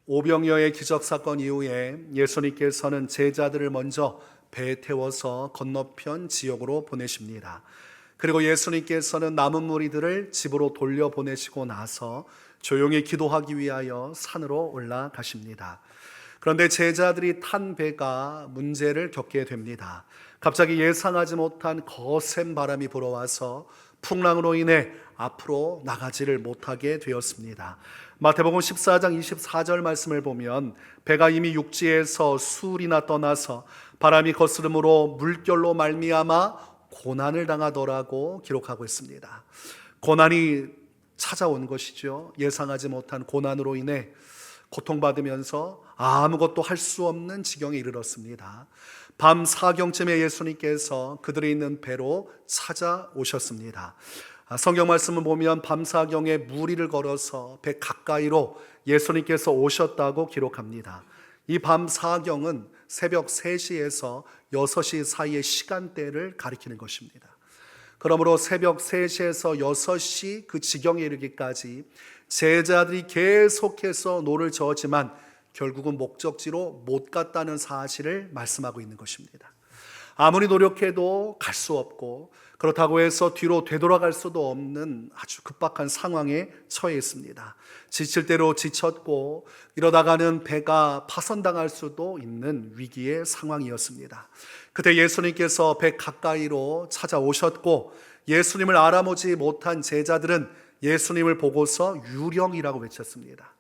오병이어의 기적사건 이후에 예수님께서는 제자들을 먼저 배에 태워서 건너편 지역으로 보내십니다. 그리고 예수님께서는 남은 무리들을 집으로 돌려보내시고 나서 조용히 기도하기 위하여 산으로 올라가십니다. 그런데 제자들이 탄 배가 문제를 겪게 됩니다. 갑자기 예상하지 못한 거센 바람이 불어와서 풍랑으로 인해 앞으로 나가지를 못하게 되었습니다. 마태복음 14장 24절 말씀을 보면 배가 이미 육지에서 수울이나 떠나서 바람이 거스름으로 물결로 말미암아 고난을 당하더라고 기록하고 있습니다. 고난이 찾아온 것이죠. 예상하지 못한 고난으로 인해 고통받으면서 아무것도 할 수 없는 지경에 이르렀습니다. 밤 사경쯤에 예수님께서 그들이 있는 배로 찾아오셨습니다. 성경 말씀을 보면 밤 사경에 무리를 걸어서 배 가까이로 예수님께서 오셨다고 기록합니다. 이 밤 사경은 새벽 3시에서 6시 사이의 시간대를 가리키는 것입니다. 그러므로 새벽 3시에서 6시 그 지경에 이르기까지 제자들이 계속해서 노를 저었지만 결국은 목적지로 못 갔다는 사실을 말씀하고 있는 것입니다. 아무리 노력해도 갈 수 없고 그렇다고 해서 뒤로 되돌아갈 수도 없는 아주 급박한 상황에 처해 있습니다. 지칠 대로 지쳤고 이러다가는 배가 파손당할 수도 있는 위기의 상황이었습니다. 그때 예수님께서 배 가까이로 찾아오셨고 예수님을 알아보지 못한 제자들은 예수님을 보고서 유령이라고 외쳤습니다.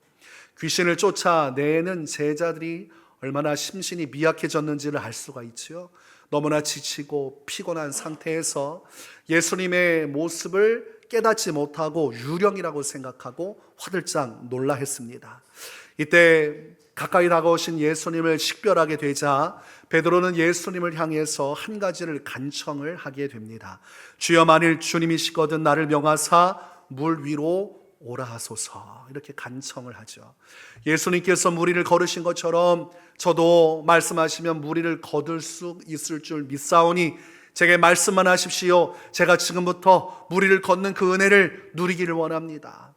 귀신을 쫓아내는 제자들이 얼마나 심신이 미약해졌는지를 알 수가 있죠. 너무나 지치고 피곤한 상태에서 예수님의 모습을 깨닫지 못하고 유령이라고 생각하고 화들짝 놀라 했습니다. 이때 가까이 다가오신 예수님을 식별하게 되자 베드로는 예수님을 향해서 한 가지를 간청을 하게 됩니다. 주여, 만일 주님이시거든 나를 명하사 물 위로 오라 하소서, 이렇게 간청을 하죠. 예수님께서 무리를 걸으신 것처럼 저도 말씀하시면 무리를 거둘 수 있을 줄 믿사오니 제게 말씀만 하십시오. 제가 지금부터 무리를 걷는 그 은혜를 누리기를 원합니다.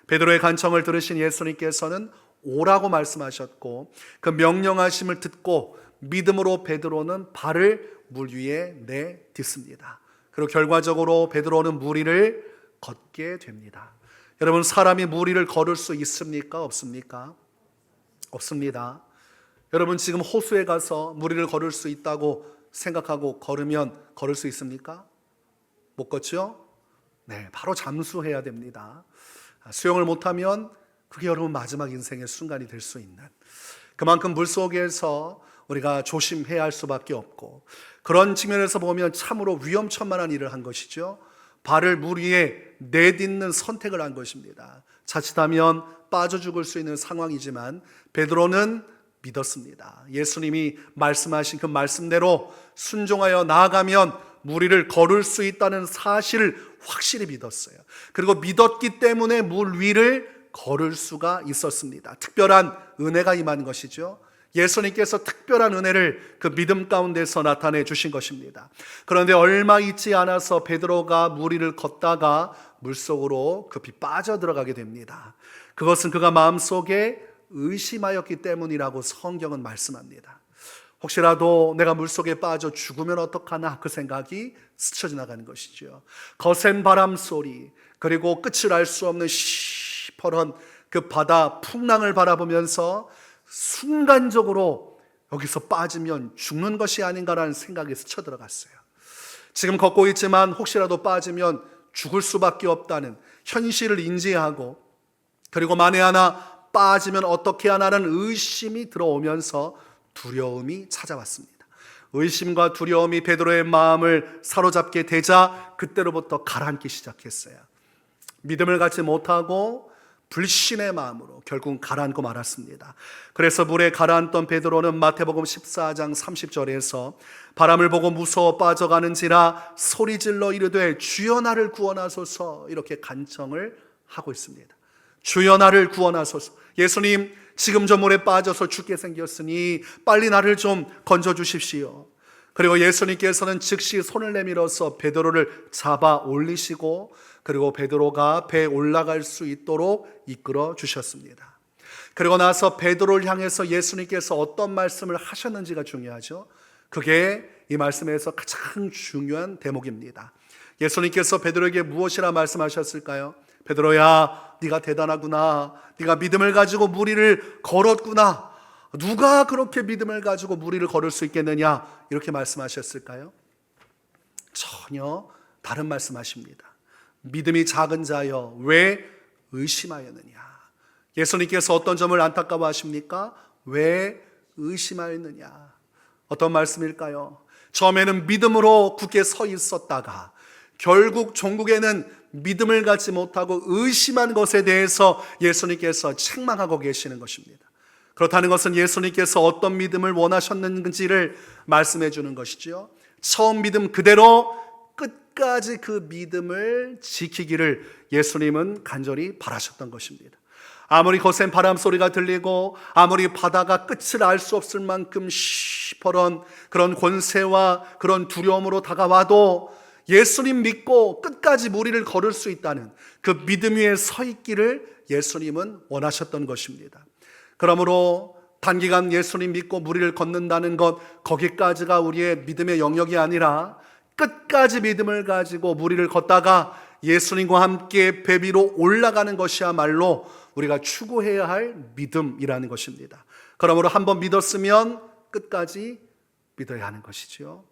베드로의 간청을 들으신 예수님께서는 오라고 말씀하셨고 그 명령하심을 듣고 믿음으로 베드로는 발을 물 위에 내딛습니다. 그리고 결과적으로 베드로는 무리를 걷게 됩니다. 여러분, 사람이 무리를 걸을 수 있습니까? 없습니까? 없습니다. 여러분, 지금 호수에 가서 무리를 걸을 수 있다고 생각하고 걸으면 걸을 수 있습니까? 못 걷죠? 네, 바로 잠수해야 됩니다. 수영을 못하면 그게 여러분 마지막 인생의 순간이 될 수 있는, 그만큼 물속에서 우리가 조심해야 할 수밖에 없고, 그런 측면에서 보면 참으로 위험천만한 일을 한 것이죠. 발을 물 위에 내딛는 선택을 한 것입니다. 자칫하면 빠져 죽을 수 있는 상황이지만 베드로는 믿었습니다. 예수님이 말씀하신 그 말씀대로 순종하여 나아가면 무리를 걸을 수 있다는 사실을 확실히 믿었어요. 그리고 믿었기 때문에 물 위를 걸을 수가 있었습니다. 특별한 은혜가 임한 것이죠. 예수님께서 특별한 은혜를 그 믿음 가운데서 나타내 주신 것입니다. 그런데 얼마 있지 않아서 베드로가 무리를 걷다가 물속으로 급히 빠져들어가게 됩니다. 그것은 그가 마음속에 의심하였기 때문이라고 성경은 말씀합니다. 혹시라도 내가 물속에 빠져 죽으면 어떡하나 그 생각이 스쳐 지나가는 것이죠. 거센 바람 소리, 그리고 끝을 알 수 없는 시퍼런 그 바다 풍랑을 바라보면서 순간적으로 여기서 빠지면 죽는 것이 아닌가라는 생각이 스쳐 들어갔어요. 지금 걷고 있지만 혹시라도 빠지면 죽을 수밖에 없다는 현실을 인지하고, 그리고 만에 하나 빠지면 어떻게 하나는 의심이 들어오면서 두려움이 찾아왔습니다. 의심과 두려움이 베드로의 마음을 사로잡게 되자 그때로부터 가라앉기 시작했어요. 믿음을 갖지 못하고 불신의 마음으로 결국은 가라앉고 말았습니다. 그래서 물에 가라앉던 베드로는 마태복음 14장 30절에서 바람을 보고 무서워 빠져가는지라 소리질러 이르되 주여 나를 구원하소서, 이렇게 간청을 하고 있습니다. 주여 나를 구원하소서. 예수님, 지금 저 물에 빠져서 죽게 생겼으니 빨리 나를 좀 건져 주십시오. 그리고 예수님께서는 즉시 손을 내밀어서 베드로를 잡아 올리시고, 그리고 베드로가 배에 올라갈 수 있도록 이끌어 주셨습니다. 그리고 나서 베드로를 향해서 예수님께서 어떤 말씀을 하셨는지가 중요하죠. 그게 이 말씀에서 가장 중요한 대목입니다. 예수님께서 베드로에게 무엇이라 말씀하셨을까요? 베드로야, 네가 대단하구나. 네가 믿음을 가지고 무리를 걸었구나. 누가 그렇게 믿음을 가지고 무리를 걸을 수 있겠느냐? 이렇게 말씀하셨을까요? 전혀 다른 말씀하십니다. 믿음이 작은 자여, 왜 의심하였느냐? 예수님께서 어떤 점을 안타까워하십니까? 왜 의심하였느냐? 어떤 말씀일까요? 처음에는 믿음으로 굳게 서 있었다가 결국 종국에는 믿음을 갖지 못하고 의심한 것에 대해서 예수님께서 책망하고 계시는 것입니다. 그렇다는 것은 예수님께서 어떤 믿음을 원하셨는지를 말씀해 주는 것이죠. 처음 믿음 그대로 끝까지 그 믿음을 지키기를 예수님은 간절히 바라셨던 것입니다. 아무리 거센 바람 소리가 들리고 아무리 바다가 끝을 알 수 없을 만큼 시퍼런 그런 권세와 그런 두려움으로 다가와도 예수님 믿고 끝까지 무리를 걸을 수 있다는 그 믿음 위에 서 있기를 예수님은 원하셨던 것입니다. 그러므로 단기간 예수님 믿고 무리를 걷는다는 것, 거기까지가 우리의 믿음의 영역이 아니라 끝까지 믿음을 가지고 무리를 걷다가 예수님과 함께 배 위로 올라가는 것이야말로 우리가 추구해야 할 믿음이라는 것입니다. 그러므로 한번 믿었으면 끝까지 믿어야 하는 것이죠.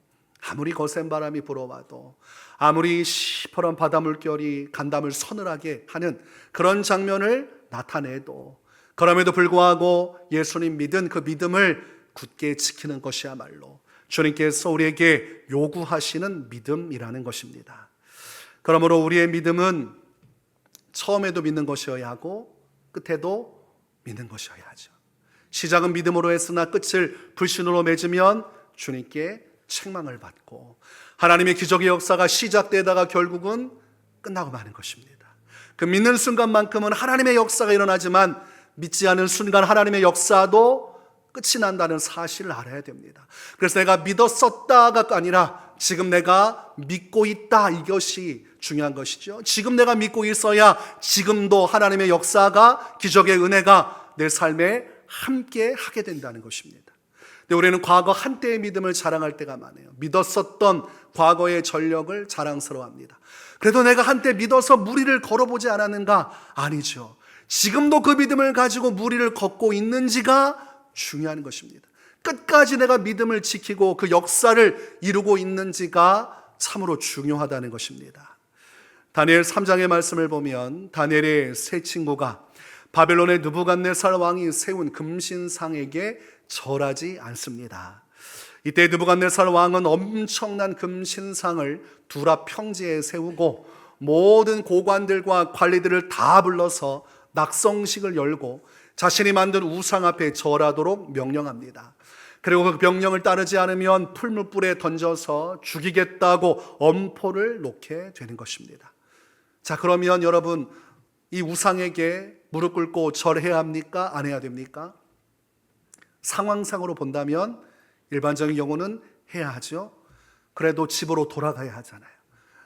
아무리 거센 바람이 불어와도, 아무리 시퍼런 바다 물결이 간담을 서늘하게 하는 그런 장면을 나타내도, 그럼에도 불구하고 예수님 믿은 그 믿음을 굳게 지키는 것이야말로 주님께서 우리에게 요구하시는 믿음이라는 것입니다. 그러므로 우리의 믿음은 처음에도 믿는 것이어야 하고 끝에도 믿는 것이어야 하죠. 시작은 믿음으로 했으나 끝을 불신으로 맺으면 주님께 책망을 받고 하나님의 기적의 역사가 시작되다가 결국은 끝나고 마는 것입니다. 그 믿는 순간만큼은 하나님의 역사가 일어나지만 믿지 않은 순간 하나님의 역사도 끝이 난다는 사실을 알아야 됩니다. 그래서 내가 믿었었다가 아니라 지금 내가 믿고 있다, 이것이 중요한 것이죠. 지금 내가 믿고 있어야 지금도 하나님의 역사가, 기적의 은혜가 내 삶에 함께 하게 된다는 것입니다. 근데 우리는 과거 한때의 믿음을 자랑할 때가 많아요. 믿었었던 과거의 전력을 자랑스러워합니다. 그래도 내가 한때 믿어서 무리를 걸어보지 않았는가? 아니죠. 지금도 그 믿음을 가지고 무리를 걷고 있는지가 중요한 것입니다. 끝까지 내가 믿음을 지키고 그 역사를 이루고 있는지가 참으로 중요하다는 것입니다. 다니엘 3장의 말씀을 보면 다니엘의 세 친구가 바벨론의 느부갓네살 왕이 세운 금신상에게 절하지 않습니다. 이때 느부갓네살 왕은 엄청난 금신상을 두라 평지에 세우고 모든 고관들과 관리들을 다 불러서 낙성식을 열고 자신이 만든 우상 앞에 절하도록 명령합니다. 그리고 그 명령을 따르지 않으면 풀무불에 던져서 죽이겠다고 엄포를 놓게 되는 것입니다. 자, 그러면 여러분, 이 우상에게 무릎 꿇고 절해야 합니까? 안 해야 됩니까? 상황상으로 본다면 일반적인 경우는 해야 하죠. 그래도 집으로 돌아가야 하잖아요.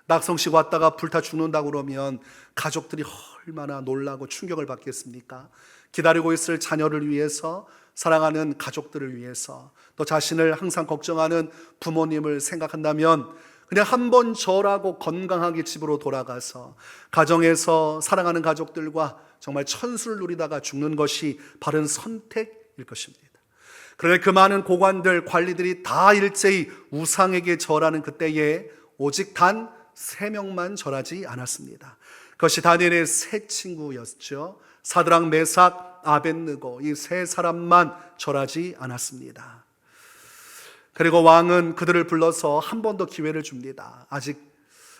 낙성식 왔다가 불타 죽는다고 그러면 가족들이 얼마나 놀라고 충격을 받겠습니까? 기다리고 있을 자녀를 위해서, 사랑하는 가족들을 위해서, 또 자신을 항상 걱정하는 부모님을 생각한다면 그냥 한 번 절하고 건강하게 집으로 돌아가서 가정에서 사랑하는 가족들과 정말 천수를 누리다가 죽는 것이 바른 선택일 것입니다. 그런데 그 많은 고관들, 관리들이 다 일제히 우상에게 절하는 그때에 오직 단 3명만 절하지 않았습니다. 그것이 다니엘의 세 친구였죠. 사드락, 메삭, 아벳느고, 이 세 사람만 절하지 않았습니다. 그리고 왕은 그들을 불러서 한 번 더 기회를 줍니다. 아직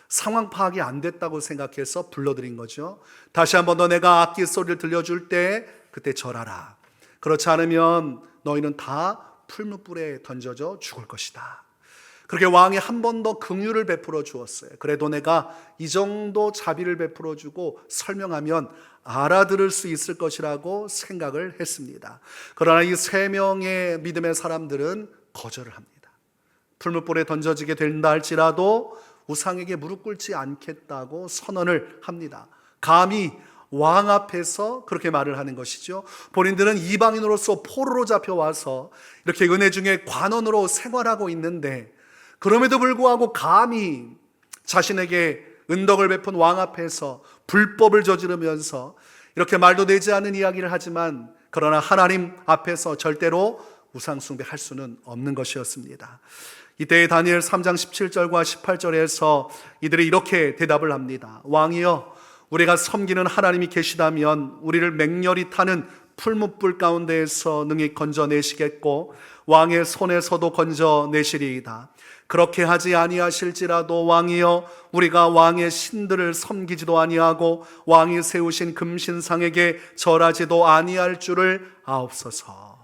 상황 파악이 안 됐다고 생각해서 불러들인 거죠. 다시 한 번 더 내가 악기 소리를 들려줄 때 그때 절하라. 그렇지 않으면 너희는 다 풀무불에 던져져 죽을 것이다. 그렇게 왕이 한 번 더 긍휼을 베풀어 주었어요. 그래도 내가 이 정도 자비를 베풀어 주고 설명하면 알아들을 수 있을 것이라고 생각을 했습니다. 그러나 이 3명의 믿음의 사람들은 거절을 합니다. 풀무불에 던져지게 된다 할지라도 우상에게 무릎 꿇지 않겠다고 선언을 합니다. 감히 왕 앞에서 그렇게 말을 하는 것이죠. 본인들은 이방인으로서 포로로 잡혀와서 이렇게 은혜 중에 관원으로 생활하고 있는데, 그럼에도 불구하고 감히 자신에게 은덕을 베푼 왕 앞에서 불법을 저지르면서 이렇게 말도 되지 않는 이야기를 하지만, 그러나 하나님 앞에서 절대로 우상숭배할 수는 없는 것이었습니다. 이때 다니엘 3장 17절과 18절에서 이들이 이렇게 대답을 합니다. 왕이여, 우리가 섬기는 하나님이 계시다면 우리를 맹렬히 타는 풀무불 가운데에서 능히 건져내시겠고 왕의 손에서도 건져내시리이다. 그렇게 하지 아니하실지라도 왕이여, 우리가 왕의 신들을 섬기지도 아니하고 왕이 세우신 금신상에게 절하지도 아니할 줄을 아옵소서.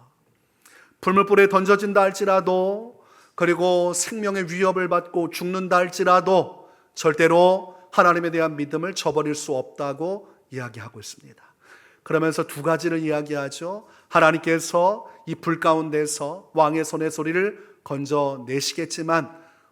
풀무불에 던져진다 할지라도, 그리고 생명의 위협을 받고 죽는다 할지라도 절대로 하나님에 대한 믿음을 저버릴 수 없다고 이야기하고 있습니다. 그러면서 두 가지를 이야기하죠. 하나님께서 이 불 가운데서 왕의 손의 소리를 건져내시겠지만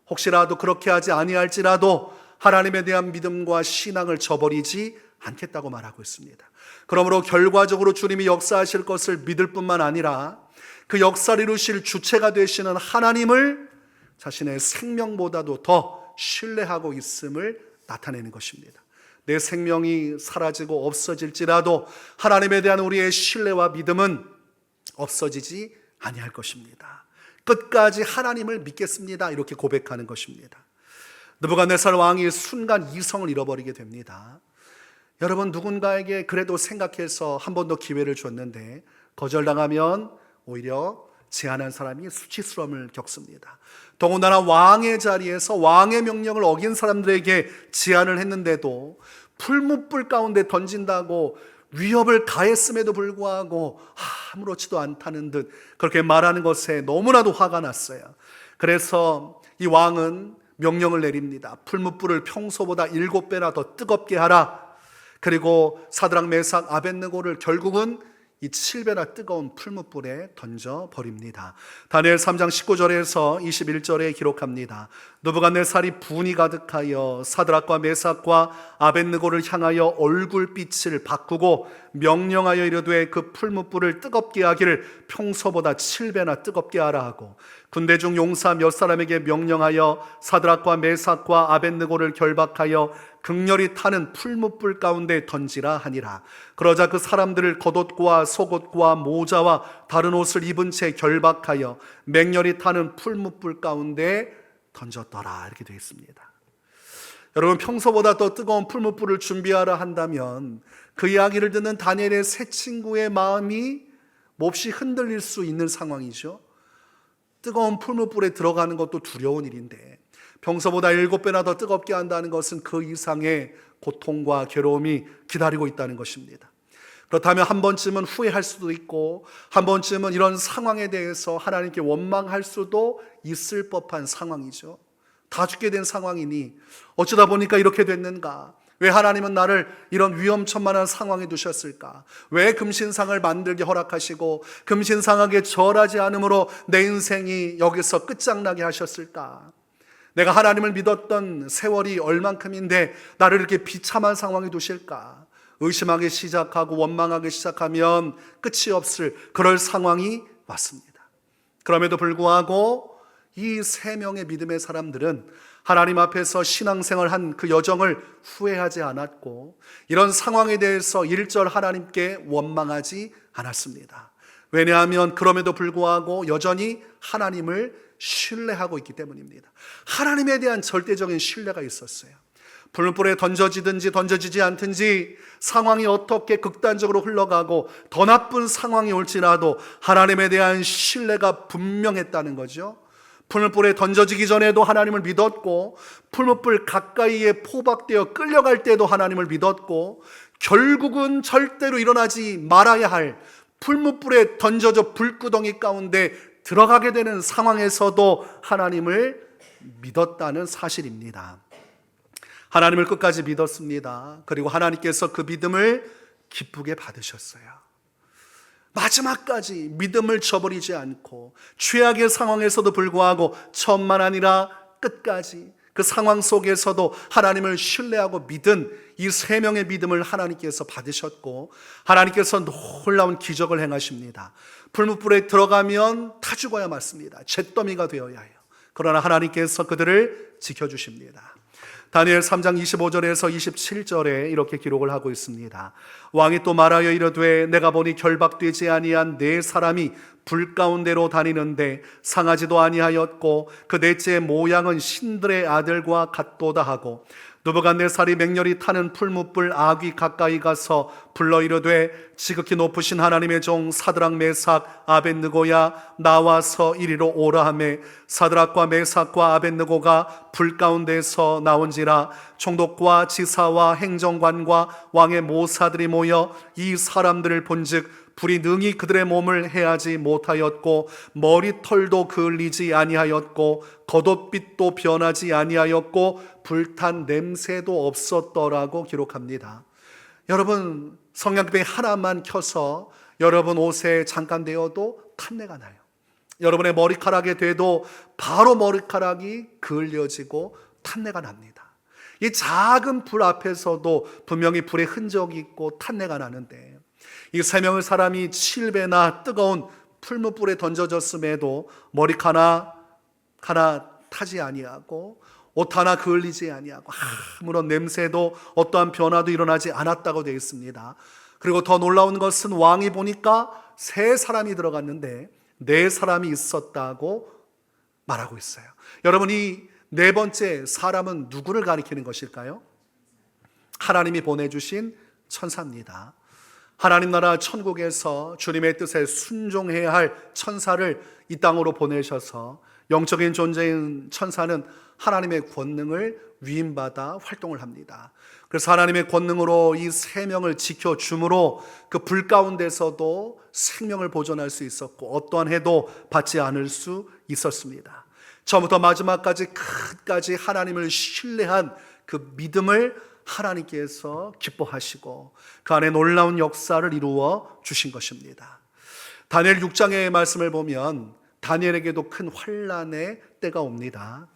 혹시라도 그렇게 하지 아니할지라도 하나님에 대한 믿음과 신앙을 저버리지 않겠다고 말하고 있습니다. 그러므로 결과적으로 주님이 역사하실 것을 믿을 뿐만 아니라 그 역사를 이루실 주체가 되시는 하나님을 자신의 생명보다도 더 신뢰하고 있음을 나타내는 것입니다. 내 생명이 사라지고 없어질지라도 하나님에 대한 우리의 신뢰와 믿음은 없어지지 아니할 것입니다. 끝까지 하나님을 믿겠습니다, 이렇게 고백하는 것입니다. 느부갓네살 왕이 순간 이성을 잃어버리게 됩니다. 여러분, 누군가에게 그래도 생각해서 한 번 더 기회를 줬는데 거절당하면 오히려 제안한 사람이 수치스러움을 겪습니다. 더군다나 왕의 자리에서 왕의 명령을 어긴 사람들에게 제안을 했는데도 풀무불 가운데 던진다고 위협을 가했음에도 불구하고 아무렇지도 않다는 듯 그렇게 말하는 것에 너무나도 화가 났어요. 그래서 이 왕은 명령을 내립니다. 풀무불을 평소보다 7배나 더 뜨겁게 하라. 그리고 사드락, 메삭, 아벳느고를 결국은 이 7배나 뜨거운 풀무불에 던져버립니다. 다니엘 3장 19절에서 21절에 기록합니다. 느부갓네살이 분이 가득하여 사드락과 메삭과 아벳느고를 향하여 얼굴빛을 바꾸고 명령하여 이르되 그 풀무불을 뜨겁게 하기를 평소보다 7배나 뜨겁게 하라 하고 군대 중 용사 몇 사람에게 명령하여 사드락과 메삭과 아벳느고를 결박하여 극렬히 타는 풀무불 가운데 던지라 하니라. 그러자 그 사람들을 겉옷과 속옷과 모자와 다른 옷을 입은 채 결박하여 맹렬히 타는 풀무불 가운데 던졌더라, 이렇게 되어 있습니다. 여러분, 평소보다 더 뜨거운 풀무불을 준비하라 한다면 그 이야기를 듣는 다니엘의 세 친구의 마음이 몹시 흔들릴 수 있는 상황이죠. 뜨거운 풀무불에 들어가는 것도 두려운 일인데 평소보다 7배나 더 뜨겁게 한다는 것은 그 이상의 고통과 괴로움이 기다리고 있다는 것입니다. 그렇다면 한 번쯤은 후회할 수도 있고 한 번쯤은 이런 상황에 대해서 하나님께 원망할 수도 있을 법한 상황이죠. 다 죽게 된 상황이니 어쩌다 보니까 이렇게 됐는가? 왜 하나님은 나를 이런 위험천만한 상황에 두셨을까? 왜 금신상을 만들게 허락하시고 금신상에게 절하지 않으므로 내 인생이 여기서 끝장나게 하셨을까? 내가 하나님을 믿었던 세월이 얼만큼인데 나를 이렇게 비참한 상황에 두실까? 의심하기 시작하고 원망하기 시작하면 끝이 없을 그럴 상황이 왔습니다. 그럼에도 불구하고 이 3명의 믿음의 사람들은 하나님 앞에서 신앙생활한 그 여정을 후회하지 않았고 이런 상황에 대해서 일절 하나님께 원망하지 않았습니다. 왜냐하면 그럼에도 불구하고 여전히 하나님을 신뢰하고 있기 때문입니다. 하나님에 대한 절대적인 신뢰가 있었어요. 불불에 던져지든지 던져지지 않든지 상황이 어떻게 극단적으로 흘러가고 더 나쁜 상황이 올지라도 하나님에 대한 신뢰가 분명했다는 거죠. 풀무불에 던져지기 전에도 하나님을 믿었고 풀무불 가까이에 포박되어 끌려갈 때도 하나님을 믿었고 결국은 절대로 일어나지 말아야 할 풀무불에 던져져 불구덩이 가운데 들어가게 되는 상황에서도 하나님을 믿었다는 사실입니다. 하나님을 끝까지 믿었습니다. 그리고 하나님께서 그 믿음을 기쁘게 받으셨어요. 마지막까지 믿음을 저버리지 않고 최악의 상황에서도 불구하고 처음만 아니라 끝까지 그 상황 속에서도 하나님을 신뢰하고 믿은 이 세 명의 믿음을 하나님께서 받으셨고, 하나님께서 놀라운 기적을 행하십니다. 풀무불에 들어가면 타 죽어야 맞습니다. 잿더미가 되어야 해요. 그러나 하나님께서 그들을 지켜주십니다. 다니엘 3장 25절에서 27절에 이렇게 기록을 하고 있습니다. 왕이 또 말하여 이르되 내가 보니 결박되지 아니한 네 사람이 불 가운데로 다니는데 상하지도 아니하였고 그 넷째의 모양은 신들의 아들과 같도다 하고, 느부갓네살이 맹렬히 타는 풀무불 아귀 가까이 가서 불러 이르되 지극히 높으신 하나님의 종 사드락 메삭 아벳느고야 나와서 이리로 오라 하매, 사드락과 메삭과 아벳느고가 불 가운데서 나온지라. 총독과 지사와 행정관과 왕의 모사들이 모여 이 사람들을 본즉 불이 능히 그들의 몸을 해하지 못하였고 머리털도 그을리지 아니하였고 겉옷빛도 변하지 아니하였고 불탄 냄새도 없었더라고 기록합니다. 여러분, 성냥병 하나만 켜서 여러분 옷에 잠깐 대어도 탄내가 나요. 여러분의 머리카락에 대도 바로 머리카락이 그을려지고 탄내가 납니다. 이 작은 불 앞에서도 분명히 불의 흔적이 있고 탄내가 나는데, 이 세 명의 사람이 7배나 뜨거운 풀무불에 던져졌음에도 머리카락 하나 타지 아니하고 옷 하나 그을리지 아니하고 아무런 냄새도 어떠한 변화도 일어나지 않았다고 되어 있습니다. 그리고 더 놀라운 것은 왕이 보니까 세 사람이 들어갔는데 네 사람이 있었다고 말하고 있어요. 여러분, 이 네 번째 사람은 누구를 가리키는 것일까요? 하나님이 보내주신 천사입니다. 하나님 나라 천국에서 주님의 뜻에 순종해야 할 천사를 이 땅으로 보내셔서, 영적인 존재인 천사는 하나님의 권능을 위임받아 활동을 합니다. 그래서 하나님의 권능으로 이 세 명을 지켜줌으로 그 불 가운데서도 생명을 보존할 수 있었고 어떠한 해도 받지 않을 수 있었습니다. 처음부터 마지막까지 끝까지 하나님을 신뢰한 그 믿음을 하나님께서 기뻐하시고 그 안에 놀라운 역사를 이루어 주신 것입니다. 다니엘 6장의 말씀을 보면 다니엘에게도 큰 환난의 때가 옵니다.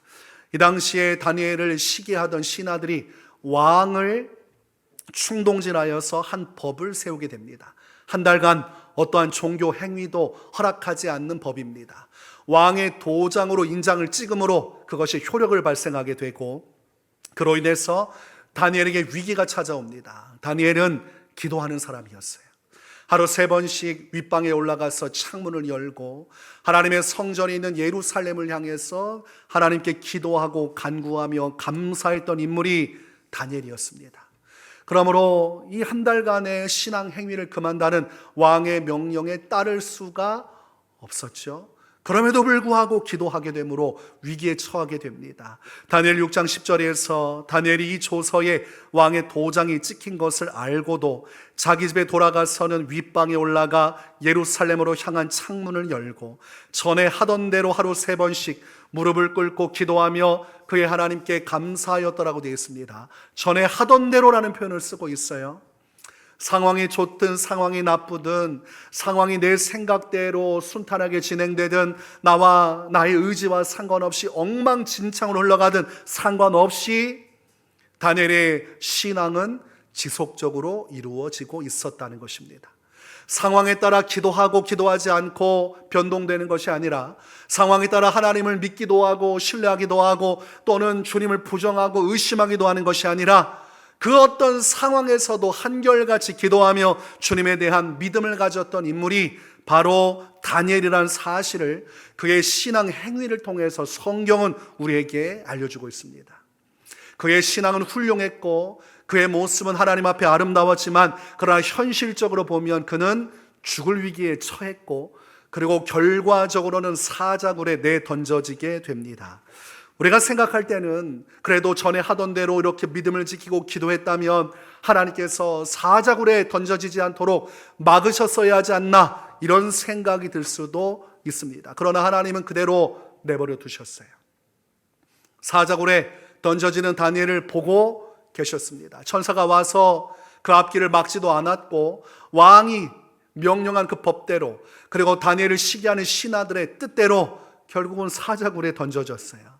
이 당시에 다니엘을 시기하던 신하들이 왕을 충동질하여서 한 법을 세우게 됩니다. 한 달간 어떠한 종교 행위도 허락하지 않는 법입니다. 왕의 도장으로 인장을 찍음으로 그것이 효력을 발생하게 되고, 그로 인해서 다니엘에게 위기가 찾아옵니다. 다니엘은 기도하는 사람이었어요. 하루 3번씩 윗방에 올라가서 창문을 열고 하나님의 성전이 있는 예루살렘을 향해서 하나님께 기도하고 간구하며 감사했던 인물이 다니엘이었습니다. 그러므로 이 한 달간의 신앙 행위를 그만다는 왕의 명령에 따를 수가 없었죠. 그럼에도 불구하고 기도하게 되므로 위기에 처하게 됩니다. 다니엘 6장 10절에서 다니엘이 이 조서에 왕의 도장이 찍힌 것을 알고도 자기 집에 돌아가서는 윗방에 올라가 예루살렘으로 향한 창문을 열고 전에 하던 대로 하루 3번씩 무릎을 꿇고 기도하며 그의 하나님께 감사하였더라고 되어 있습니다. 전에 하던 대로라는 표현을 쓰고 있어요. 상황이 좋든 상황이 나쁘든 상황이 내 생각대로 순탄하게 진행되든 나와 나의 의지와 상관없이 엉망진창으로 흘러가든 상관없이 다니엘의 신앙은 지속적으로 이루어지고 있었다는 것입니다. 상황에 따라 기도하고 기도하지 않고 변동되는 것이 아니라 상황에 따라 하나님을 믿기도 하고 신뢰하기도 하고 또는 주님을 부정하고 의심하기도 하는 것이 아니라 그 어떤 상황에서도 한결같이 기도하며 주님에 대한 믿음을 가졌던 인물이 바로 다니엘이라는 사실을 그의 신앙 행위를 통해서 성경은 우리에게 알려주고 있습니다. 그의 신앙은 훌륭했고 그의 모습은 하나님 앞에 아름다웠지만 그러나 현실적으로 보면 그는 죽을 위기에 처했고 그리고 결과적으로는 사자굴에 내던져지게 됩니다. 우리가 생각할 때는 그래도 전에 하던 대로 이렇게 믿음을 지키고 기도했다면 하나님께서 사자굴에 던져지지 않도록 막으셨어야 하지 않나, 이런 생각이 들 수도 있습니다. 그러나 하나님은 그대로 내버려 두셨어요. 사자굴에 던져지는 다니엘을 보고 계셨습니다. 천사가 와서 그 앞길을 막지도 않았고 왕이 명령한 그 법대로 그리고 다니엘을 시기하는 신하들의 뜻대로 결국은 사자굴에 던져졌어요.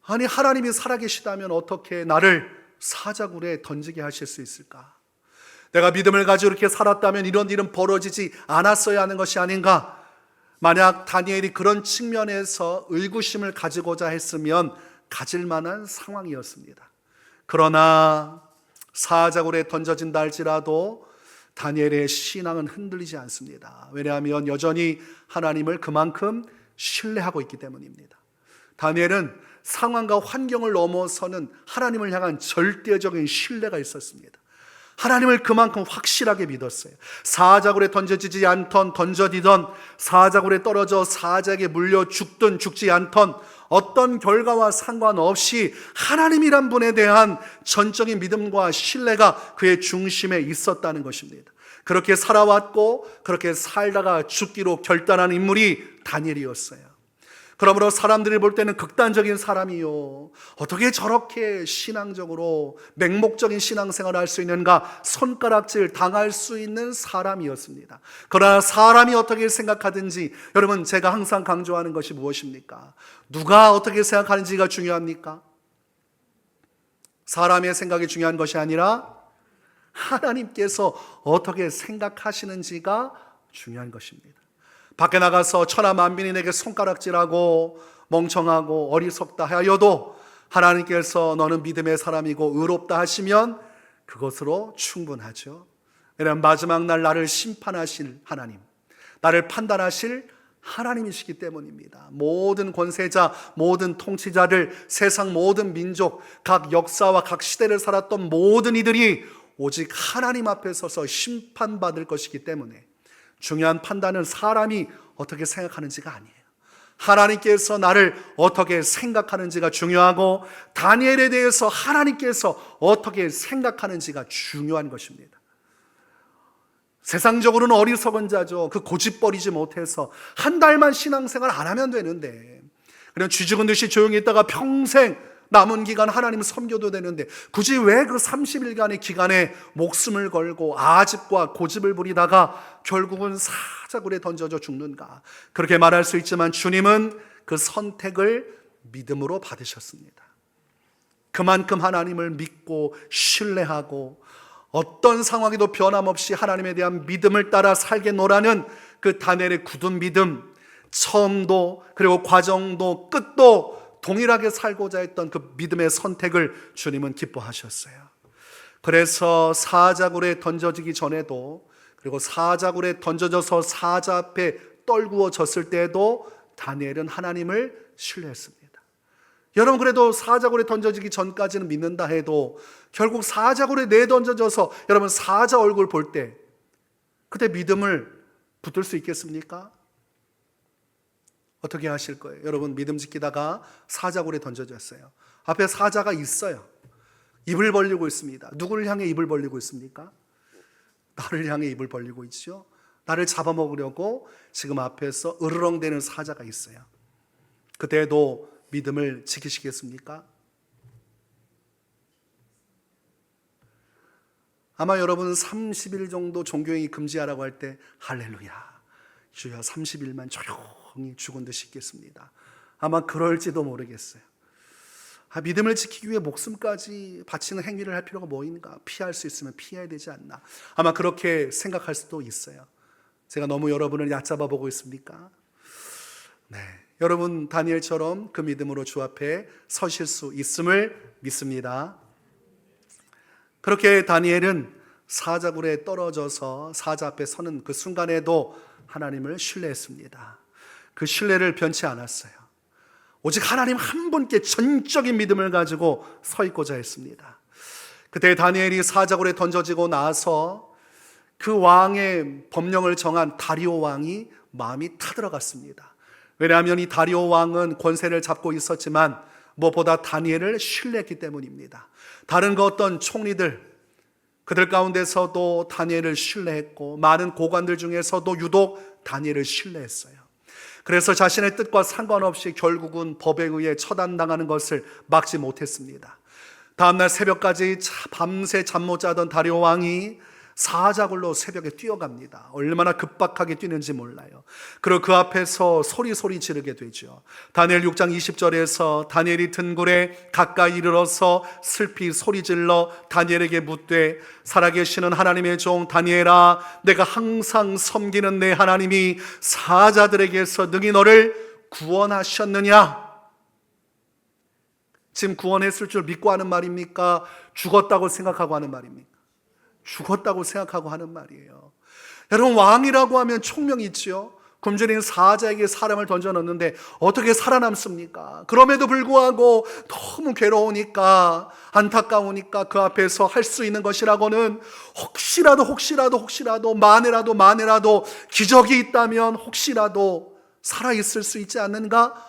아니, 하나님이 살아계시다면 어떻게 나를 사자굴에 던지게 하실 수 있을까? 내가 믿음을 가지고 이렇게 살았다면 이런 일은 벌어지지 않았어야 하는 것이 아닌가? 만약 다니엘이 그런 측면에서 의구심을 가지고자 했으면 가질 만한 상황이었습니다. 그러나 사자굴에 던져진다 할지라도 다니엘의 신앙은 흔들리지 않습니다. 왜냐하면 여전히 하나님을 그만큼 신뢰하고 있기 때문입니다. 다니엘은 상황과 환경을 넘어서는 하나님을 향한 절대적인 신뢰가 있었습니다. 하나님을 그만큼 확실하게 믿었어요. 사자굴에 던져지지 않던 던져지던, 사자굴에 떨어져 사자에게 물려 죽든 죽지 않던 어떤 결과와 상관없이 하나님이란 분에 대한 전적인 믿음과 신뢰가 그의 중심에 있었다는 것입니다. 그렇게 살아왔고 그렇게 살다가 죽기로 결단한 인물이 다니엘이었어요. 그러므로 사람들이 볼 때는 극단적인 사람이요, 어떻게 저렇게 신앙적으로 맹목적인 신앙생활을 할 수 있는가 손가락질 당할 수 있는 사람이었습니다. 그러나 사람이 어떻게 생각하든지, 여러분, 제가 항상 강조하는 것이 무엇입니까? 누가 어떻게 생각하는지가 중요합니까? 사람의 생각이 중요한 것이 아니라 하나님께서 어떻게 생각하시는지가 중요한 것입니다. 밖에 나가서 천하만민이 내게 손가락질하고 멍청하고 어리석다 하여도 하나님께서 너는 믿음의 사람이고 의롭다 하시면 그것으로 충분하죠. 왜냐하면 마지막 날 나를 심판하실 하나님, 나를 판단하실 하나님이시기 때문입니다. 모든 권세자, 모든 통치자들, 세상 모든 민족, 각 역사와 각 시대를 살았던 모든 이들이 오직 하나님 앞에 서서 심판받을 것이기 때문에 중요한 판단은 사람이 어떻게 생각하는지가 아니에요. 하나님께서 나를 어떻게 생각하는지가 중요하고 다니엘에 대해서 하나님께서 어떻게 생각하는지가 중요한 것입니다. 세상적으로는 어리석은 자죠. 그 고집버리지 못해서 한 달만 신앙생활 안 하면 되는데, 그냥 쥐 죽은 듯이 조용히 있다가 평생 남은 기간 하나님 섬겨도 되는데 굳이 왜 그 30일간의 기간에 목숨을 걸고 아집과 고집을 부리다가 결국은 사자굴에 던져져 죽는가? 그렇게 말할 수 있지만 주님은 그 선택을 믿음으로 받으셨습니다. 그만큼 하나님을 믿고 신뢰하고 어떤 상황에도 변함없이 하나님에 대한 믿음을 따라 살겠노라는 그 다니엘의 굳은 믿음, 처음도 그리고 과정도 끝도 동일하게 살고자 했던 그 믿음의 선택을 주님은 기뻐하셨어요. 그래서 사자굴에 던져지기 전에도, 그리고 사자굴에 던져져서 사자 앞에 떨구어졌을 때에도 다니엘은 하나님을 신뢰했습니다. 여러분, 그래도 사자굴에 던져지기 전까지는 믿는다 해도 결국 사자굴에 내던져져서 여러분 사자 얼굴 볼 때 그때 믿음을 붙들 수 있겠습니까? 어떻게 하실 거예요? 여러분, 믿음 지키다가 사자굴에 던져졌어요. 앞에 사자가 있어요. 입을 벌리고 있습니다. 누구를 향해 입을 벌리고 있습니까? 나를 향해 입을 벌리고 있죠. 나를 잡아먹으려고 지금 앞에서 으르렁대는 사자가 있어요. 그때도 믿음을 지키시겠습니까? 아마 여러분 30일 정도 종교행위 금지하라고 할 때 할렐루야, 주여 30일만 조용히 죽은 듯이 있겠습니다. 아마 그럴지도 모르겠어요. 믿음을 지키기 위해 목숨까지 바치는 행위를 할 필요가 뭐인가? 피할 수 있으면 피해야 되지 않나? 아마 그렇게 생각할 수도 있어요. 제가 너무 여러분을 얕잡아 보고 있습니까? 네, 여러분 다니엘처럼 그 믿음으로 주 앞에 서실 수 있음을 믿습니다. 그렇게 다니엘은 사자굴에 떨어져서 사자 앞에 서는 그 순간에도 하나님을 신뢰했습니다. 그 신뢰를 변치 않았어요. 오직 하나님 한 분께 전적인 믿음을 가지고 서 있고자 했습니다. 그때 다니엘이 사자굴에 던져지고 나서 그 왕의 법령을 정한 다리오 왕이 마음이 타들어갔습니다. 왜냐하면 이 다리오 왕은 권세를 잡고 있었지만 무엇보다 다니엘을 신뢰했기 때문입니다. 다른 그 어떤 총리들, 그들 가운데서도 다니엘을 신뢰했고 많은 고관들 중에서도 유독 다니엘을 신뢰했어요. 그래서 자신의 뜻과 상관없이 결국은 법에 의해 처단당하는 것을 막지 못했습니다. 다음날 새벽까지 밤새 잠 못 자던 다리오 왕이 사자굴로 새벽에 뛰어갑니다. 얼마나 급박하게 뛰는지 몰라요. 그리고 그 앞에서 소리 지르게 되죠. 다니엘 6장 20절에서 다니엘이 등굴에 가까이 이르러서 슬피 소리질러 다니엘에게 묻되 살아계시는 하나님의 종 다니엘아, 내가 항상 섬기는 내 하나님이 사자들에게서 능히 너를 구원하셨느냐? 지금 구원했을 줄 믿고 하는 말입니까? 죽었다고 생각하고 하는 말입니까? 죽었다고 생각하고 하는 말이에요. 여러분, 왕이라고 하면 총명이 있죠. 굶주린 사자에게 사람을 던져넣는데 어떻게 살아남습니까? 그럼에도 불구하고 너무 괴로우니까, 안타까우니까 그 앞에서 할 수 있는 것이라고는 혹시라도 만에라도 기적이 있다면 혹시라도 살아있을 수 있지 않는가?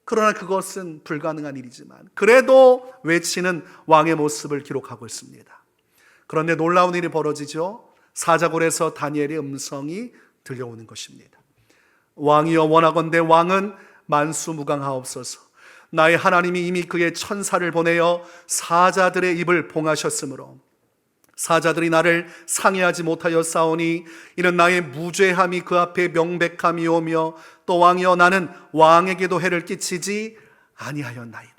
그러나 그것은 불가능한 일이지만 그래도 외치는 왕의 모습을 기록하고 있습니다. 그런데 놀라운 일이 벌어지죠. 사자굴에서 다니엘의 음성이 들려오는 것입니다. 왕이여, 원하건대 왕은 만수무강하옵소서. 나의 하나님이 이미 그의 천사를 보내어 사자들의 입을 봉하셨으므로 사자들이 나를 상해하지 못하였사오니 이는 나의 무죄함이 그 앞에 명백함이오며 또 왕이여, 나는 왕에게도 해를 끼치지 아니하였나이다.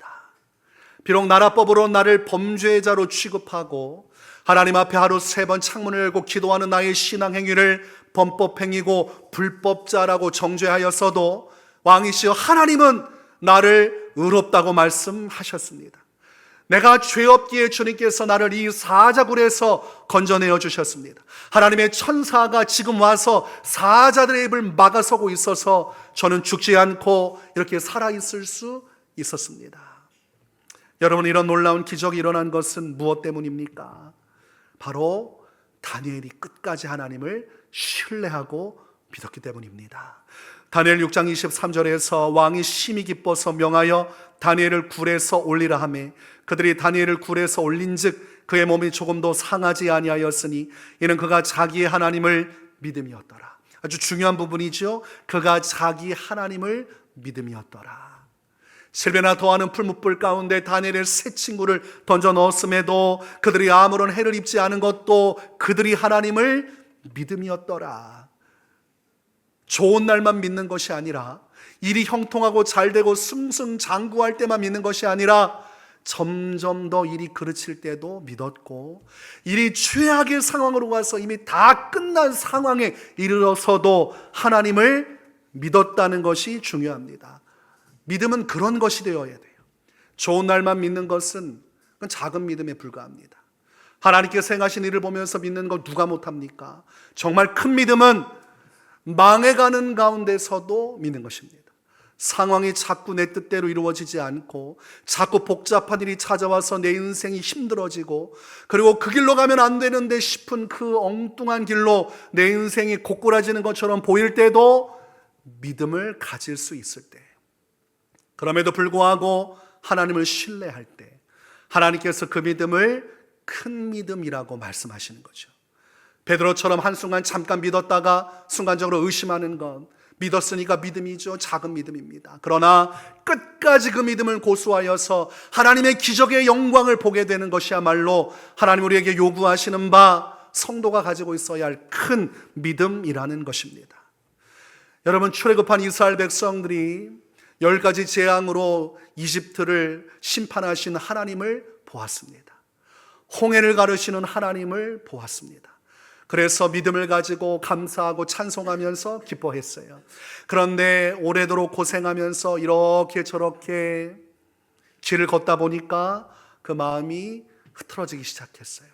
비록 나라법으로 나를 범죄자로 취급하고 하나님 앞에 하루 3번 창문을 열고 기도하는 나의 신앙 행위를 범법 행위고 불법자라고 정죄하였어도 왕이시여 하나님은 나를 의롭다고 말씀하셨습니다. 내가 죄 없기에 주님께서 나를 이 사자굴에서 건져내어 주셨습니다. 하나님의 천사가 지금 와서 사자들의 입을 막아서고 있어서 저는 죽지 않고 이렇게 살아있을 수 있었습니다. 여러분, 이런 놀라운 기적이 일어난 것은 무엇 때문입니까? 바로 다니엘이 끝까지 하나님을 신뢰하고 믿었기 때문입니다. 다니엘 6장 23절에서 왕이 심히 기뻐서 명하여 다니엘을 굴에서 올리라 하매 그들이 다니엘을 굴에서 올린즉 그의 몸이 조금도 상하지 아니하였으니 이는 그가 자기의 하나님을 믿음이었더라. 아주 중요한 부분이죠. 그가 자기 하나님을 믿음이었더라. 실베나 더하는 풀무불 가운데 다니엘의 세 친구를 던져 넣었음에도 그들이 아무런 해를 입지 않은 것도 그들이 하나님을 믿음이었더라. 좋은 날만 믿는 것이 아니라 일이 형통하고 잘되고 승승장구할 때만 믿는 것이 아니라 점점 더 일이 그르칠 때도 믿었고 일이 최악의 상황으로 가서 이미 다 끝난 상황에 이르러서도 하나님을 믿었다는 것이 중요합니다. 믿음은 그런 것이 되어야 돼요. 좋은 날만 믿는 것은 그건 작은 믿음에 불과합니다. 하나님께서 행하신 일을 보면서 믿는 거 누가 못합니까? 정말 큰 믿음은 망해가는 가운데서도 믿는 것입니다. 상황이 자꾸 내 뜻대로 이루어지지 않고 자꾸 복잡한 일이 찾아와서 내 인생이 힘들어지고 그리고 그 길로 가면 안 되는데 싶은 그 엉뚱한 길로 내 인생이 고꾸라지는 것처럼 보일 때도 믿음을 가질 수 있을 때, 그럼에도 불구하고 하나님을 신뢰할 때 하나님께서 그 믿음을 큰 믿음이라고 말씀하시는 거죠. 베드로처럼 한순간 잠깐 믿었다가 순간적으로 의심하는 건 믿었으니까 믿음이죠. 작은 믿음입니다. 그러나 끝까지 그 믿음을 고수하여서 하나님의 기적의 영광을 보게 되는 것이야말로 하나님 우리에게 요구하시는 바 성도가 가지고 있어야 할 큰 믿음이라는 것입니다. 여러분, 출애굽한 이스라엘 백성들이 10가지 재앙으로 이집트를 심판하신 하나님을 보았습니다. 홍해를 가르시는 하나님을 보았습니다. 그래서 믿음을 가지고 감사하고 찬송하면서 기뻐했어요. 그런데 오래도록 고생하면서 이렇게 저렇게 길을 걷다 보니까 그 마음이 흐트러지기 시작했어요.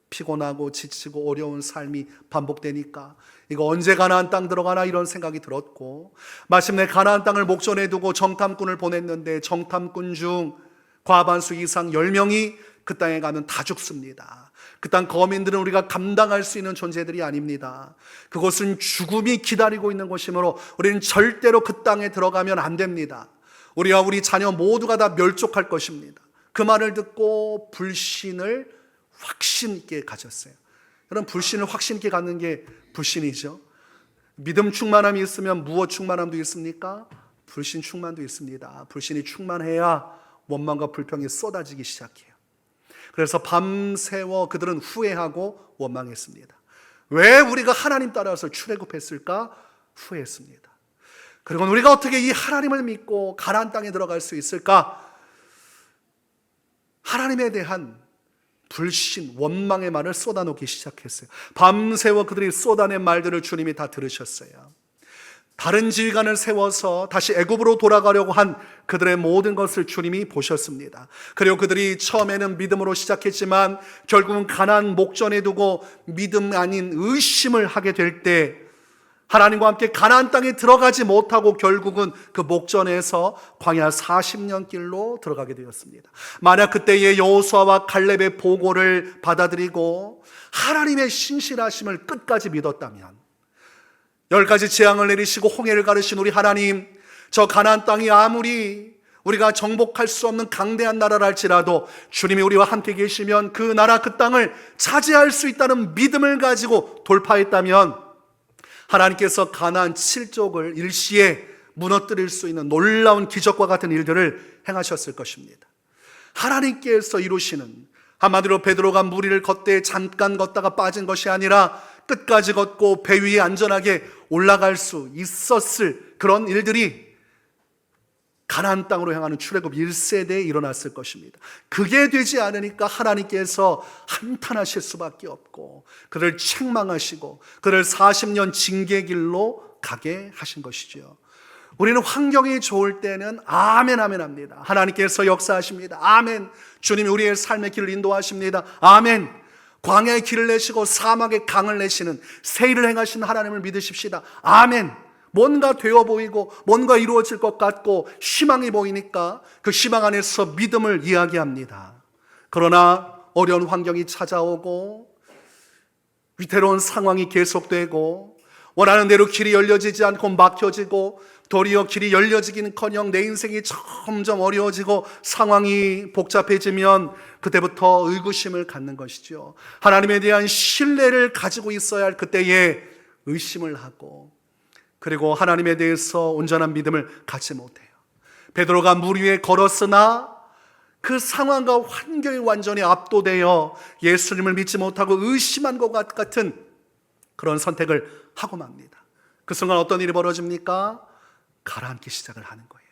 피곤하고 지치고 어려운 삶이 반복되니까 이거 언제 가나안 땅 들어가나 이런 생각이 들었고, 마침내 가나안 땅을 목전에 두고 정탐꾼을 보냈는데 정탐꾼 중 과반수 이상 10명이 그 땅에 가면 다 죽습니다. 그 땅 거민들은 우리가 감당할 수 있는 존재들이 아닙니다. 그곳은 죽음이 기다리고 있는 곳이므로 우리는 절대로 그 땅에 들어가면 안 됩니다. 우리와 우리 자녀 모두가 다 멸족할 것입니다. 그 말을 듣고 불신을 확신 있게 가졌어요. 여러분, 불신을 확신 있게 갖는 게 불신이죠. 믿음 충만함이 있으면 무엇 충만함도 있습니까? 불신 충만도 있습니다. 불신이 충만해야 원망과 불평이 쏟아지기 시작해요. 그래서 밤새워 그들은 후회하고 원망했습니다. 왜 우리가 하나님 따라서 출애굽했을까? 후회했습니다. 그리고 우리가 어떻게 이 하나님을 믿고 가나안 땅에 들어갈 수 있을까? 하나님에 대한 불신, 원망의 말을 쏟아놓기 시작했어요. 밤새워 그들이 쏟아낸 말들을 주님이 다 들으셨어요. 다른 지휘관을 세워서 다시 애굽으로 돌아가려고 한 그들의 모든 것을 주님이 보셨습니다. 그리고 그들이 처음에는 믿음으로 시작했지만 결국은 가나안 목전에 두고 믿음 아닌 의심을 하게 될 때 하나님과 함께 가나안 땅에 들어가지 못하고 결국은 그 목전에서 광야 40년 길로 들어가게 되었습니다. 만약 그때의 여호수아와 갈렙의 보고를 받아들이고 하나님의 신실하심을 끝까지 믿었다면, 10가지 재앙을 내리시고 홍해를 가르신 우리 하나님, 저 가나안 땅이 아무리 우리가 정복할 수 없는 강대한 나라라 할지라도 주님이 우리와 함께 계시면 그 나라 그 땅을 차지할 수 있다는 믿음을 가지고 돌파했다면 하나님께서 가나안 7족을 일시에 무너뜨릴 수 있는 놀라운 기적과 같은 일들을 행하셨을 것입니다. 하나님께서 이루시는, 한마디로 베드로가 물 위를 걷되 잠깐 걷다가 빠진 것이 아니라 끝까지 걷고 배 위에 안전하게 올라갈 수 있었을 그런 일들이 가나안 땅으로 향하는 출애굽 1세대에 일어났을 것입니다. 그게 되지 않으니까 하나님께서 한탄하실 수밖에 없고 그를 책망하시고 그를 40년 징계 길로 가게 하신 것이죠. 우리는 환경이 좋을 때는 아멘 아멘 합니다. 하나님께서 역사하십니다. 아멘. 주님이 우리의 삶의 길을 인도하십니다. 아멘. 광야의 길을 내시고 사막의 강을 내시는 새 일을 행하신 하나님을 믿으십시다. 아멘. 뭔가 되어 보이고 뭔가 이루어질 것 같고 희망이 보이니까 그 희망 안에서 믿음을 이야기합니다. 그러나 어려운 환경이 찾아오고 위태로운 상황이 계속되고 원하는 대로 길이 열려지지 않고 막혀지고 도리어 길이 열려지기는커녕 내 인생이 점점 어려워지고 상황이 복잡해지면 그때부터 의구심을 갖는 것이죠. 하나님에 대한 신뢰를 가지고 있어야 할 그때에 의심을 하고, 그리고 하나님에 대해서 온전한 믿음을 갖지 못해요. 베드로가 물 위에 걸었으나 그 상황과 환경이 완전히 압도되어 예수님을 믿지 못하고 의심한 것 같은 그런 선택을 하고 맙니다. 그 순간 어떤 일이 벌어집니까? 가라앉기 시작을 하는 거예요.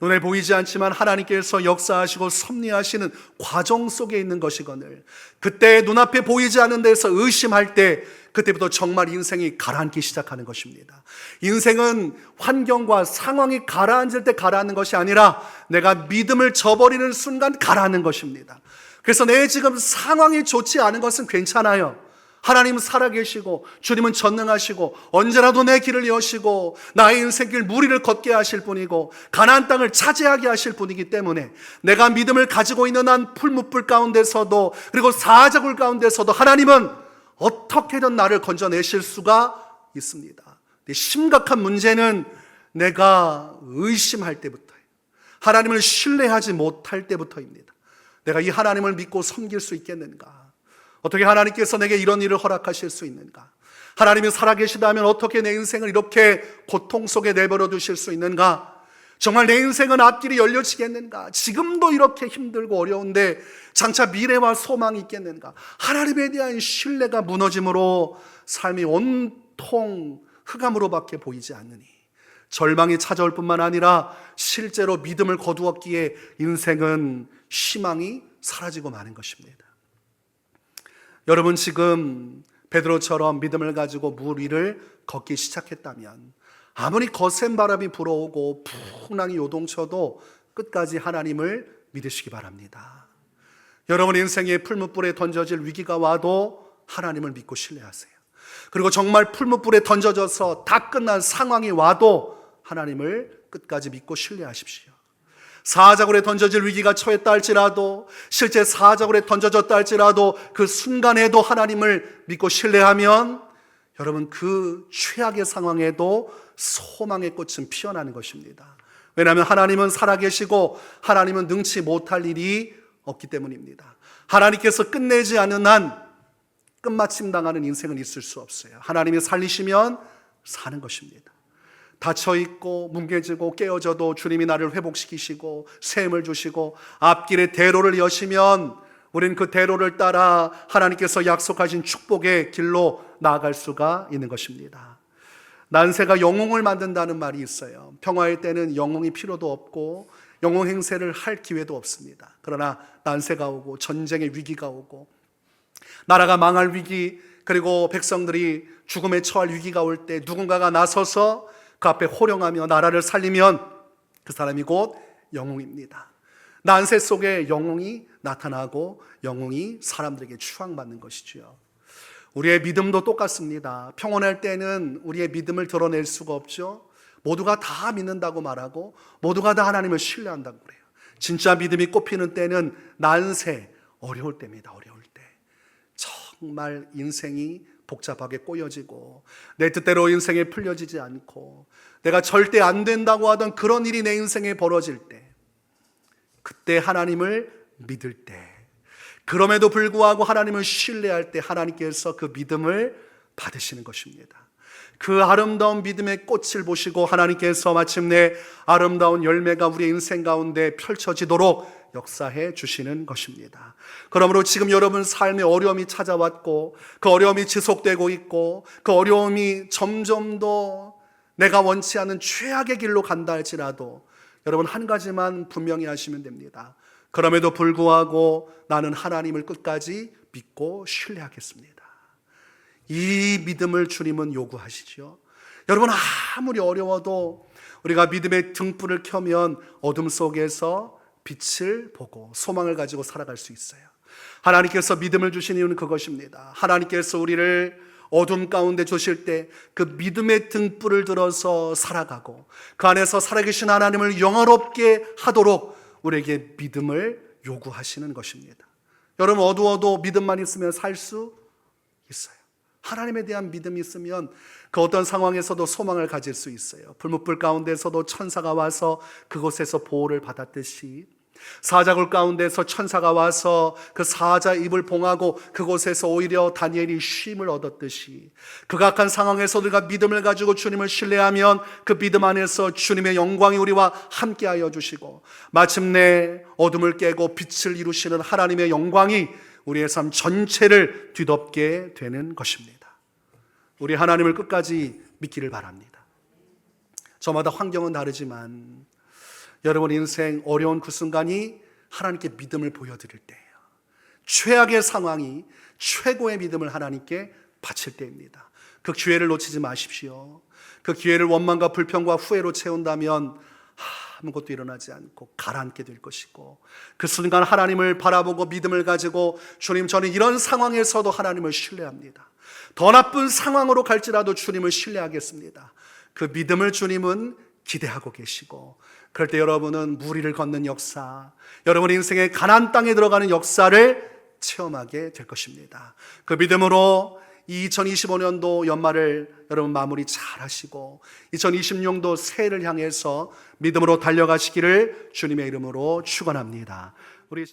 눈에 보이지 않지만 하나님께서 역사하시고 섭리하시는 과정 속에 있는 것이거늘, 그때 눈앞에 보이지 않는 데서 의심할 때 그때부터 정말 인생이 가라앉기 시작하는 것입니다. 인생은 환경과 상황이 가라앉을 때 가라앉는 것이 아니라 내가 믿음을 저버리는 순간 가라앉는 것입니다. 그래서 내 지금 상황이 좋지 않은 것은 괜찮아요. 하나님은 살아계시고 주님은 전능하시고 언제라도 내 길을 여시고 나의 인생길 무리를 걷게 하실 분이고 가나안 땅을 차지하게 하실 분이기 때문에 내가 믿음을 가지고 있는 한 풀무불 가운데서도 그리고 사자굴 가운데서도 하나님은 어떻게든 나를 건져내실 수가 있습니다. 심각한 문제는 내가 의심할 때부터예요. 하나님을 신뢰하지 못할 때부터입니다. 내가 이 하나님을 믿고 섬길 수 있겠는가? 어떻게 하나님께서 내게 이런 일을 허락하실 수 있는가? 하나님이 살아계시다면 어떻게 내 인생을 이렇게 고통 속에 내버려 두실 수 있는가? 정말 내 인생은 앞길이 열려지겠는가? 지금도 이렇게 힘들고 어려운데 장차 미래와 소망이 있겠는가? 하나님에 대한 신뢰가 무너짐으로 삶이 온통 흑암으로밖에 보이지 않느니 절망이 찾아올 뿐만 아니라 실제로 믿음을 거두었기에 인생은 희망이 사라지고 마는 것입니다. 여러분, 지금 베드로처럼 믿음을 가지고 물 위를 걷기 시작했다면 아무리 거센 바람이 불어오고 풍랑이 요동쳐도 끝까지 하나님을 믿으시기 바랍니다. 여러분 인생의 풀무불에 던져질 위기가 와도 하나님을 믿고 신뢰하세요. 그리고 정말 풀무불에 던져져서 다 끝난 상황이 와도 하나님을 끝까지 믿고 신뢰하십시오. 사자굴에 던져질 위기가 처했다 할지라도, 실제 사자굴에 던져졌다 할지라도 그 순간에도 하나님을 믿고 신뢰하면 여러분 그 최악의 상황에도 소망의 꽃은 피어나는 것입니다. 왜냐하면 하나님은 살아계시고 하나님은 능치 못할 일이 없기 때문입니다. 하나님께서 끝내지 않은 한 끝마침 당하는 인생은 있을 수 없어요. 하나님이 살리시면 사는 것입니다. 닫혀있고 뭉개지고 깨어져도 주님이 나를 회복시키시고 새 힘을 주시고 앞길에 대로를 여시면 우리는 그 대로를 따라 하나님께서 약속하신 축복의 길로 나아갈 수가 있는 것입니다. 난세가 영웅을 만든다는 말이 있어요. 평화의 때는 영웅이 필요도 없고 영웅 행세를 할 기회도 없습니다. 그러나 난세가 오고 전쟁의 위기가 오고 나라가 망할 위기, 그리고 백성들이 죽음에 처할 위기가 올 때 누군가가 나서서 그 앞에 호령하며 나라를 살리면 그 사람이 곧 영웅입니다. 난세 속에 영웅이 나타나고 영웅이 사람들에게 추앙받는 것이지요. 우리의 믿음도 똑같습니다. 평온할 때는 우리의 믿음을 드러낼 수가 없죠. 모두가 다 믿는다고 말하고 모두가 다 하나님을 신뢰한다고 그래요. 진짜 믿음이 꼽히는 때는 난세, 어려울 때입니다. 어려울 때 정말 인생이 복잡하게 꼬여지고 내 뜻대로 인생에 풀려지지 않고 내가 절대 안 된다고 하던 그런 일이 내 인생에 벌어질 때, 그때 하나님을 믿을 때, 그럼에도 불구하고 하나님을 신뢰할 때 하나님께서 그 믿음을 받으시는 것입니다. 그 아름다운 믿음의 꽃을 보시고 하나님께서 마침내 아름다운 열매가 우리의 인생 가운데 펼쳐지도록 역사해 주시는 것입니다. 그러므로 지금 여러분 삶에 어려움이 찾아왔고 그 어려움이 지속되고 있고 그 어려움이 점점 더 내가 원치 않는 최악의 길로 간다 할지라도 여러분 한 가지만 분명히 하시면 됩니다. 그럼에도 불구하고 나는 하나님을 끝까지 믿고 신뢰하겠습니다. 이 믿음을 주님은 요구하시죠. 여러분 아무리 어려워도 우리가 믿음의 등불을 켜면 어둠 속에서 빛을 보고 소망을 가지고 살아갈 수 있어요. 하나님께서 믿음을 주신 이유는 그것입니다. 하나님께서 우리를 어둠 가운데 주실 때 그 믿음의 등불을 들어서 살아가고 그 안에서 살아계신 하나님을 영화롭게 하도록 우리에게 믿음을 요구하시는 것입니다. 여러분 어두워도 믿음만 있으면 살 수 있어요. 하나님에 대한 믿음이 있으면 그 어떤 상황에서도 소망을 가질 수 있어요. 불못불 가운데서도 천사가 와서 그곳에서 보호를 받았듯이 사자굴 가운데서 천사가 와서 그 사자 입을 봉하고 그곳에서 오히려 다니엘이 쉼을 얻었듯이 극악한 상황에서 우리가 믿음을 가지고 주님을 신뢰하면 그 믿음 안에서 주님의 영광이 우리와 함께하여 주시고 마침내 어둠을 깨고 빛을 이루시는 하나님의 영광이 우리의 삶 전체를 뒤덮게 되는 것입니다. 우리 하나님을 끝까지 믿기를 바랍니다. 저마다 환경은 다르지만 여러분 인생 어려운 그 순간이 하나님께 믿음을 보여드릴 때예요. 최악의 상황이 최고의 믿음을 하나님께 바칠 때입니다. 그 기회를 놓치지 마십시오. 그 기회를 원망과 불평과 후회로 채운다면 아무것도 일어나지 않고 가라앉게 될 것이고 그 순간 하나님을 바라보고 믿음을 가지고 주님 저는 이런 상황에서도 하나님을 신뢰합니다. 더 나쁜 상황으로 갈지라도 주님을 신뢰하겠습니다. 그 믿음을 주님은 기대하고 계시고 그럴 때 여러분은 무리를 걷는 역사, 여러분 인생의 가나안 땅에 들어가는 역사를 체험하게 될 것입니다. 그 믿음으로 2025년도 연말을 여러분 마무리 잘 하시고 2026년도 새해를 향해서 믿음으로 달려가시기를 주님의 이름으로 축원합니다. 우리